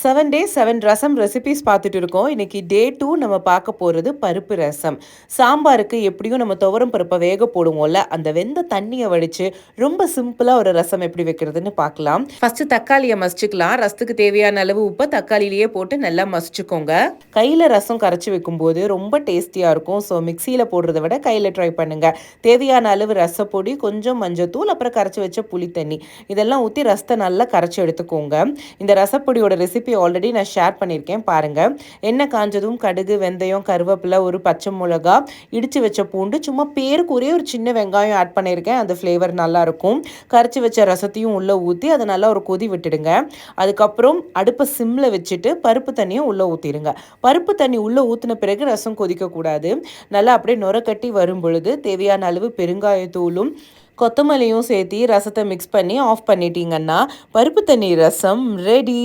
7 days 7 ரசம் recipes பார்த்துட்டு இருக்கோம். இன்னைக்கு டே 2 நம்ம பார்க்க போறது பருப்பு ரசம். சாம்பாருக்கு எப்படியும் நம்ம துவரம் பருப்பை வேக போடுவோம்ல, அந்த வெந்த தண்ணியை வடிச்சு ரொம்ப சிம்பிளா ஒரு ரசம் எப்படி வைக்கிறதுன்னு பார்க்கலாம். ஃபர்ஸ்ட் தக்காளியை மசிச்சுக்கலாம். ரசத்துக்கு தேவையான அளவு உப்பை தக்காளியிலேயே போட்டு நல்லா மசிச்சுக்கோங்க. கையில ரசம் கரைச்சி வைக்கும்போது ரொம்ப டேஸ்டியா இருக்கும். ஸோ மிக்சியில போடுறத விட கையில ட்ரை பண்ணுங்க. தேவையான அளவு ரசப்பொடி, கொஞ்சம் மஞ்சத்தூள், அப்புறம் கரைச்சி வச்ச புளி தண்ணி இதெல்லாம் ஊற்றி ரசத்தை நல்லா கரைச்சி எடுத்துக்கோங்க. இந்த ரசப்பொடியோட ரெசிபி ஆல்ரெடி நான் ஷேர் பண்ணியிருக்கேன் பாருங்கள். எண்ணெய் காஞ்சதும் கடுகு, வெந்தயம், கருவேப்பிலை, ஒரு பச்சை மிளகா, இடித்து வச்ச பூண்டு, சும்மா பேருக்கு ஒரே ஒரு சின்ன வெங்காயம் ஆட் பண்ணியிருக்கேன். அந்த ஃப்ளேவர் நல்லாயிருக்கும். கரைச்சி வச்ச ரசத்தையும் உள்ளே ஊற்றி அதை நல்லா ஒரு கொதி விட்டுடுங்க. அதுக்கப்புறம் அடுப்பை சிம்மில் வச்சுட்டு பருப்பு தண்ணியும் உள்ளே ஊற்றிடுங்க. பருப்பு தண்ணி உள்ளே ஊற்றின பிறகு ரசம் கொதிக்கக்கூடாது. நல்லா அப்படியே நுர கட்டி வரும் பொழுது தேவையான அளவு பெருங்காயத்தூளும் கொத்தமல்லியும் சேர்த்து ரசத்தை மிக்ஸ் பண்ணி ஆஃப் பண்ணிட்டீங்கன்னா பருப்பு தண்ணி ரசம் ரெடி.